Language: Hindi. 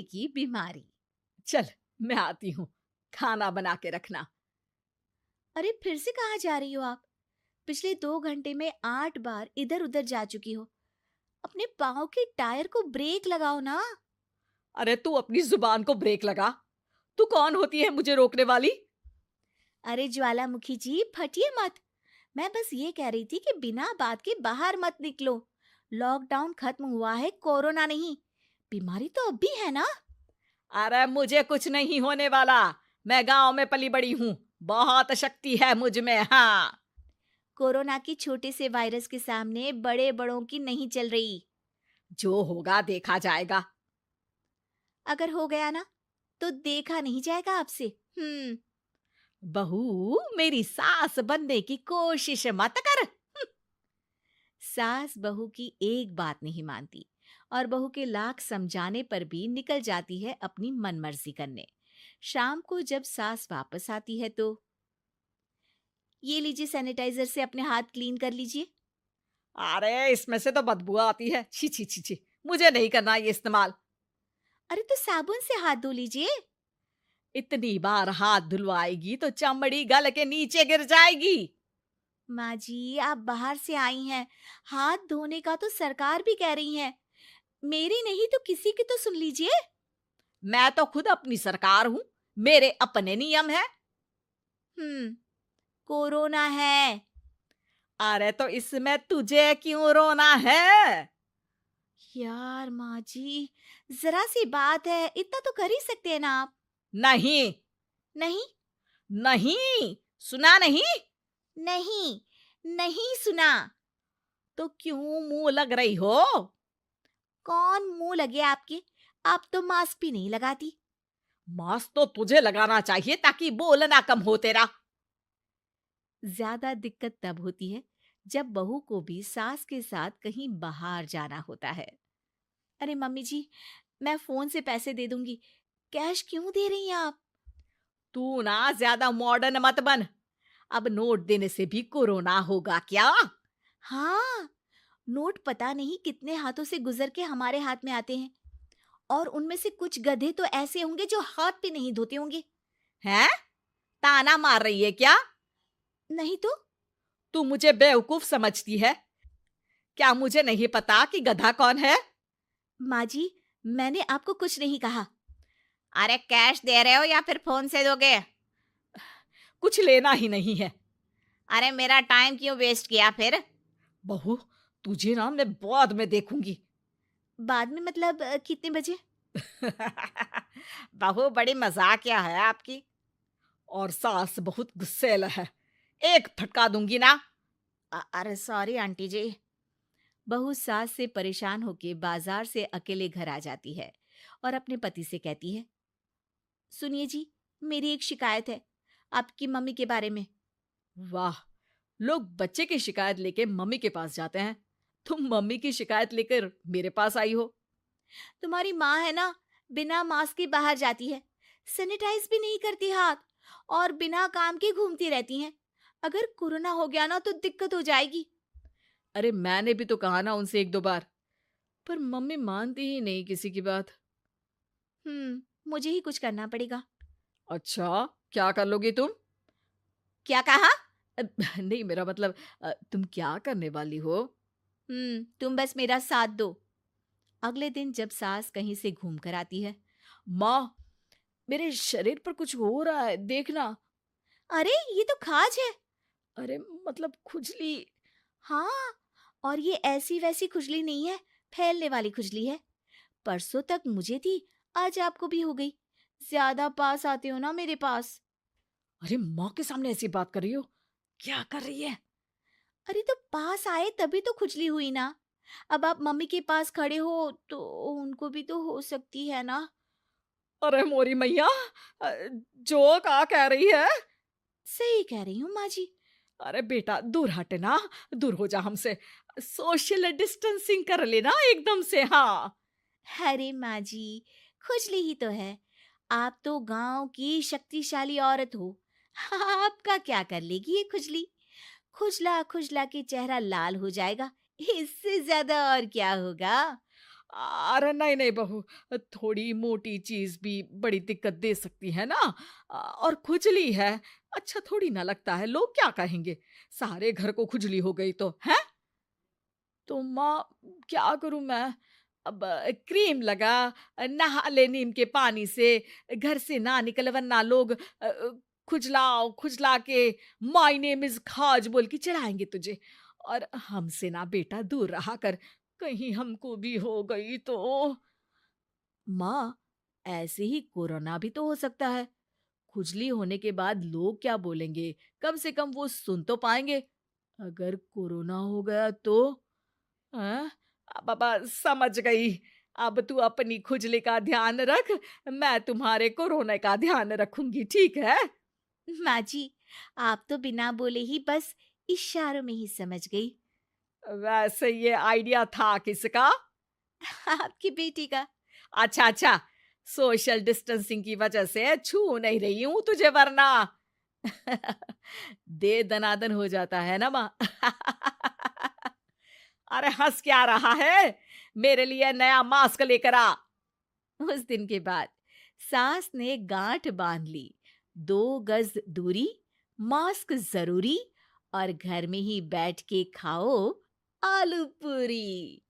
भाई की बीमारी। चल, मैं आती हूँ, खाना बना के रखना। अरे फिर से कहाँ जा रही हो आप? पिछले 2 घंटे में 8 बार इधर उधर जा चुकी हो। अपने पाँव के टायर को ब्रेक लगाओ ना। अरे तू अपनी जुबान को ब्रेक लगा। तू कौन होती है मुझे रोकने वाली? अरे ज्वालामुखी जी, फटिए मत। मैं बस ये कह रही थी कि बिना बात के बाहर मत निकलो। लॉकडाउन खत्म हुआ है, कोरोना नहीं। बीमारी तो अब भी है ना। अरे मुझे कुछ नहीं होने वाला। मैं गांव में पली बड़ी हूँ। बहुत शक्ति है मुझ में, हाँ। कोरोना की छोटे से वायरस के सामने बड़े बड़ों की नहीं चल रही। जो होगा देखा जाएगा। अगर हो गया ना, तो देखा नहीं जाएगा आपसे। हम्म। बहू, मेरी सास बनने की कोशिश मत कर। सास बहू की एक बात नहीं मानती और बहू के लाख समझाने पर भी निकल जाती है अपनी मनमर्जी करने। शाम को जब सास वापस आती है तो, ये लीजिए सैनिटाइजर से अपने हाथ क्लीन कर लीजिए। अरे इसमें से तो बदबू आती है। छी छी छी छी। मुझे नहीं करना ये इस्तेमाल। अरे तो साबुन से हाथ धो लीजिए। इतनी बार हाथ धुलवाएगी तो चमड़ी गल के नीचे गिर जाएगी। माँ जी, आप बाहर से आई हैं, हाथ धोने का तो सरकार भी कह रही है। मेरी नहीं तो किसी की तो सुन लीजिए। मैं तो खुद अपनी सरकार हूँ। मेरे अपने नियम है। हम्म। कोरोना है। अरे तो इसमें तुझे क्यों रोना है? यार माँ जी, जरा सी बात है, इतना तो कर ही सकते हैं ना आप। नहीं। नहीं। नहीं। सुना नहीं? नहीं। नहीं सुना। तो क्यों मुंह लग रही हो? कौन मुंह लगे आपके? आप तो मास्क भी नहीं लगाती। मास्क तो तुझे लगाना चाहिए ताकि बोलना कम हो तेरा। ज्यादा दिक्कत तब होती है जब बहू को भी सास के साथ कहीं बाहर जाना होता है। अरे मम्मी जी, मैं फोन से पैसे दे दूंगी। कैश क्यों दे रही हैं आप? तू ना ज्यादा मॉडर्न मत बन। अब नोट देने से भी कोरोना होगा क्या? हाँ, नोट पता नहीं कितने हाथों से गुजर के हमारे हाथ में आते हैं, और उनमें से कुछ गधे तो ऐसे होंगे जो हाथ भी नहीं धोते होंगे। हैं? ताना मार रही है क्या? नहीं तो। तू मुझे बेवकूफ समझती है? क्या मुझे नहीं पता कि गधा कौन है? माँ जी, मैंने आपको कुछ नहीं कहा। अरे कैश दे रहे हो या फिर फोन से दोगे? कुछ लेना ही नहीं है। अरे मेरा टाइम क्यों वेस्ट किया फिर? बहू, तुझे ना मैं बाद में देखूंगी। बाद में मतलब कितने बजे? बहू बड़ी मजाकिया है आपकी। और सास बहुत गुस्सैल है। एक फटका दूंगी ना। अरे सॉरी आंटी जी। बहू सास से परेशान होके बाजार से अकेले घर आ जाती है और अपने पति से कहती है, सुनिए जी, मेरी एक शिकायत है आपकी मम्मी के बारे में। वाह, लोग बच्चे की शिकायत लेके मम्मी के पास जाते हैं। तुम मम्मी की शिकायत लेकर मेरे पास आई हो। तुम्हारी माँ है ना, बिना मास्क के बाहर जाती है, सैनिटाइज भी नहीं करती हाथ, और बिना काम के घूमती रहती हैं। अगर कोरोना हो गया ना तो दिक्कत हो जाएगी। अरे मैंने भी तो कहा ना उनसे एक दो बार, पर मम्मी मानती ही नहीं किसी की बात। मुझे ही कुछ करना पड़ेगा। अच्छा, क्या कर लोगी तुम? क्या कहा? नहीं, मेरा मतलब तुम क्या करने वाली हो? तुम बस मेरा साथ दो। अगले दिन जब सास कहीं से घूम कर आती है, माँ, मेरे शरीर पर कुछ हो रहा है, देखना। अरे ये तो खाज है। अरे मतलब खुजली। हाँ, और ये ऐसी वैसी खुजली नहीं है, फैलने वाली खुजली है। परसों तक मुझे थी, आज आपको भी हो गई। ज्यादा पास आते हो ना मेरे पास। अरे माँ के सामने ऐसी बात कर रही हो? क्या कर रही है? अरे तो पास आए तभी तो खुजली हुई ना। अब आप मम्मी के पास खड़े हो तो उनको भी तो हो सकती है ना। अरे मोरी मैया, अ, जो का कह रही है? सही कह रही हूँ माँ जी। अरे बेटा दूर हट ना। दूर हो जा हमसे। सोशल डिस्टेंसिंग कर लेना एकदम से, हाँ। अरे माँ जी, खुजली ही तो है। आप तो गांव की शक्तिशाली औरत हो। आपका क्या कर लेगी ये खुजली? खुजला खुजला के चेहरा लाल हो जाएगा, इससे ज्यादा और क्या होगा? अरे नहीं नहीं बहू, थोड़ी मोटी चीज भी बड़ी दिक्कत दे सकती है ना। और खुजली है, अच्छा थोड़ी ना लगता है, लोग क्या कहेंगे? सारे घर को खुजली हो गई तो है। तो माँ, क्या करूं मैं? अब क्रीम लगा, नहा ले नीम के पानी से, घर से ना निकल वरना लोग खुजलाओ खुजला के माय नेम इज खाज बोल के चढ़ाएंगे तुझे। और हमसे ना बेटा दूर रहा कर, कहीं हमको भी हो गई तो। माँ, ऐसे ही कोरोना भी तो हो सकता है। खुजली होने के बाद लोग क्या बोलेंगे, कम से कम वो सुन तो पाएंगे। अगर कोरोना हो गया तो? हाँ, बाबा समझ गई। अब तू अपनी खुजली का ध्यान रख, मैं तुम्हारे कोरोना का ध्यान रखूंगी, ठीक है? माँ जी, आप तो बिना बोले ही बस इशारों में ही समझ गई। वैसे ये आइडिया था किसका? आपकी बेटी का। अच्छा अच्छा, सोशल डिस्टेंसिंग की वजह से छू नहीं रही हूं तुझे वरना। दे दनादन हो जाता है ना माँ। अरे हंस क्या रहा है? मेरे लिए नया मास्क लेकर आ। उस दिन के बाद सास ने गांठ बांध ली। 2 गज दूरी, मास्क जरूरी, और घर में ही बैठ के खाओ आलू पूरी।